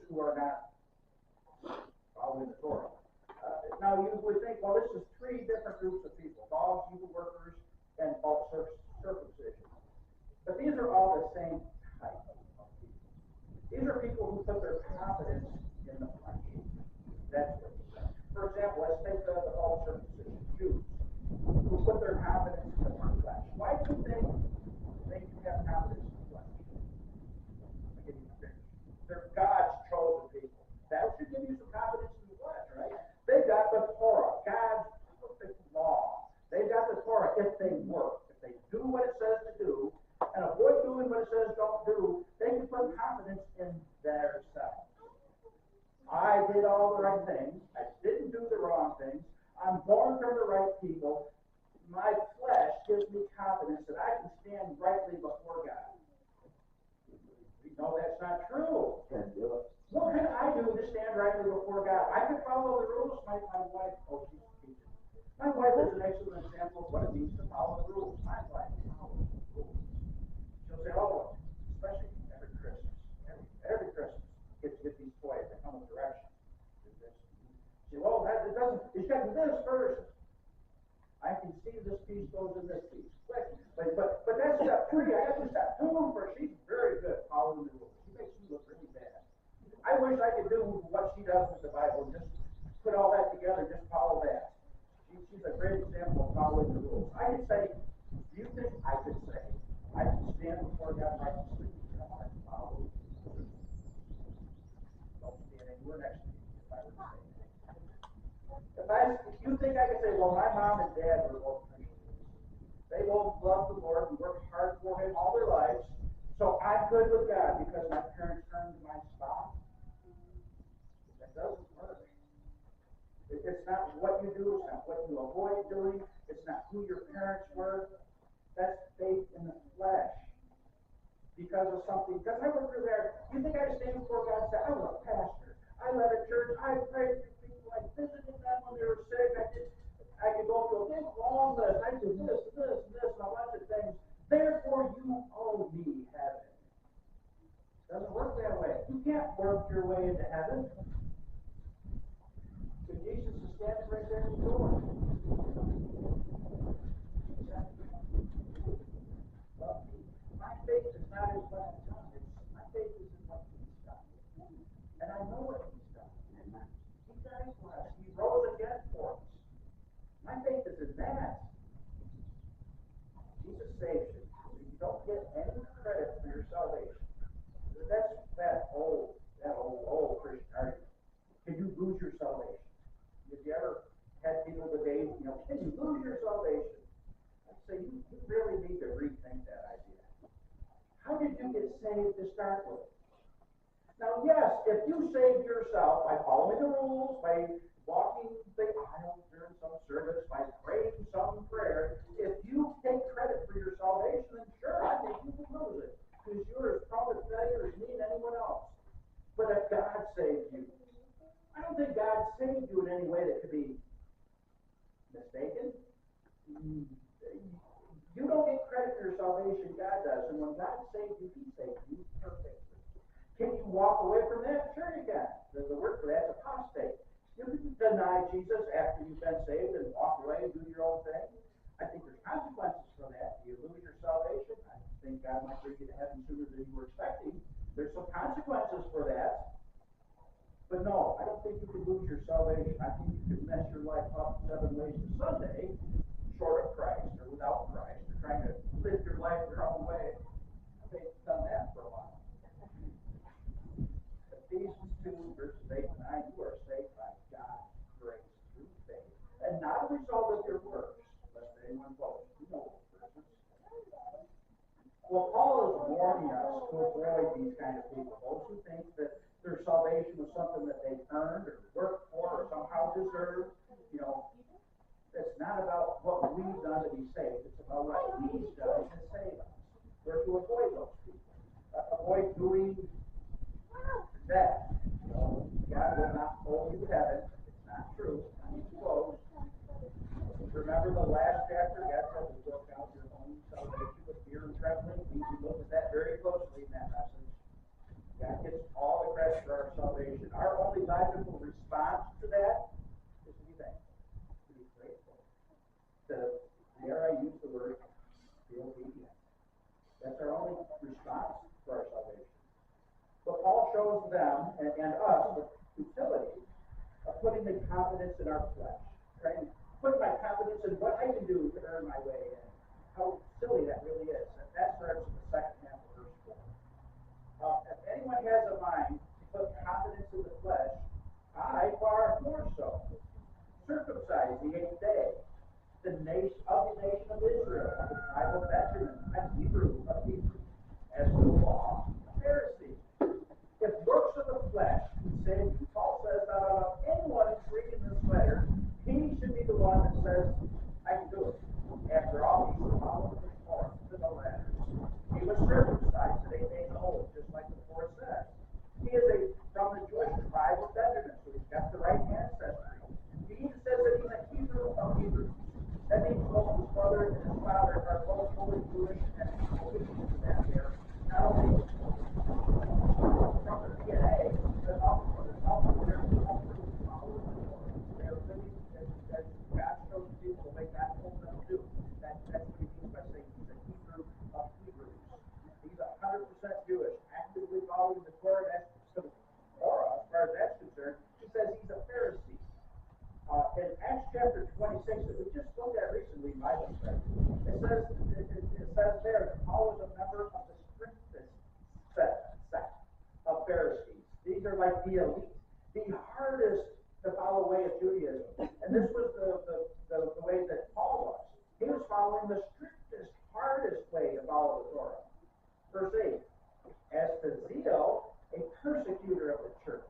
who are not following the Torah. Now you would think, well, this is three different groups of people: dogs, evil workers, and false circumcision. But these are all the same type of people. These are people who put their confidence in the flesh. That's what he's saying. For example, let's take the false circumcision Jews, who put their confidence in the flesh. Why do you think they can have confidence in the flesh? I'll give you a picture. They're God's chosen people. That should give you some confidence in the flesh, right? They've got the Torah, God's perfect law. They've got the Torah if they work. If they do what it says to do, and avoid doing what it says don't do, they can put confidence in their self. I did all the right things. I didn't do the wrong things. I'm born from the right people. My flesh gives me confidence that I can stand rightly before God. We know that's not true. Can't do it. What can I do to stand rightly before God? I can follow the rules. My wife, she's teaching. My wife is an excellent example of what it means to follow the rules. My wife follows the rules. She'll say, oh, especially every Christmas. Every Christmas, get these toys that come with directions. She said, well, it doesn't, it's got this first. I can see this piece goes in this piece. But that's step 3. I have to step 2 for she's very good following the rules. She makes me look really bad. I wish I could do what she does with the Bible, just put all that together, just follow that. She's a great example of following the rules. I could say, do you think I could say, I can stand before God righteously because I follow the rules? Don't stand anywhere next to me if I were to say that. If you think I could say, well, my mom and dad were both Christians. They both loved the Lord and worked hard for Him all their lives, so I'm good with God because my parents turned to my spouse. That doesn't work. It's not what you do. It's not what you avoid doing. It's not who your parents were. That's faith in the flesh. Because of something. Because I went through there. You think I stand before God and say, I was a pastor. I led a church. I prayed for people. I visited them when they were sick. I could go through a big long list. I did this, and a bunch of things. Therefore, you owe me heaven. Doesn't work that way. You can't work your way into heaven. So Jesus is standing right there at the door. Well, my faith is not in what I've done. My faith is in what He's done. And I know what He's done. He died for us. He rose again for us. My faith is in that. Jesus saves you. You don't get any credit for your salvation. That's that old Christian argument. Can you lose your salvation? Have you ever had people today, can you lose your salvation? I'd say you really need to rethink that idea. How did you get saved to start with? Now, yes, if you saved yourself by following the rules, by walking the aisle during some service, by praying some prayer, if you take credit for your salvation, then sure, I think you can lose it. Because you're as prone to failure as me and anyone else. But if God saved you, I don't think God saved you in any way that could be mistaken. You don't get credit for your salvation, God does. And when God saved you, He saved you perfectly. Can you walk away from that? Sure you can. The word for that's apostate. You can deny Jesus after you've been saved and walk away and do your own thing. I think there's consequences for that. Do you lose your salvation? I think God might bring you to heaven sooner than you were expecting. There's some consequences for that. But no, I don't think you can lose your salvation. I think you can mess your life up 7 ways to Sunday, short of Christ or without Christ, or trying to live your life your own way. I think you've done that for a while. Ephesians 2, verses 8 and 9, you are saved by God's grace through faith, and not a result of your works, lest anyone boast. You know those verses. Well, Paul is warning us to avoid these kind of people, those who think that their salvation was something that they earned or worked for or somehow deserved. It's not about what we've done to be saved. It's about what He's done to save us. We're to avoid those people. Avoid doing that. God will not owe you heaven. It's not true. He's close. Remember the last chapter? God said to work out your own salvation with fear and trembling. We look at that very closely in that message. God gets all all the credit for our salvation. Our only logical response to that is to be thankful, to be grateful. There I use the word be obedient. That's our only response for our salvation. But Paul shows them and us the futility of putting the confidence in our flesh, right? Putting my confidence in what I can do to earn my way in. How silly that really is. And that starts in the second half of verse 4. If anyone has a mind to put confidence in the flesh, I far more so. Circumcised the 8th day, the nation of Israel, of the tribe of Benjamin, a Hebrew of Hebrews, as to the law, a Pharisee. If works of the flesh can save you, Paul says that out of anyone who's reading this letter, he should be the one that says, I can do it. After all, he's following the Torah to the letter. He was circumcised at 8 days old, just like the Torah says. He is from the Jewish tribe of Benjamin, so he's got the right ancestry. He even says that he's a Hebrew of Hebrews. That means both his mother and his father are both fully Jewish, and obedience to that there. Not only from the DNA, but also they're followers of the Torah. They're living as God shows people the way God told them to do. That's what he means by saying he's a Hebrew of Hebrews. He's 100% Jewish, actively following the Torah. That's the Torah, as far as that's concerned. He says he's a Pharisee. In Acts chapter 26 that we just looked at recently, Bible study, it says there that Paul was a member of the strictest sect of Pharisees. These are like the elite, the hardest to follow way of Judaism. And this was the way that Paul was. He was following the strictest, hardest way to follow the Torah. Verse 8, as to zeal, a persecutor of the church.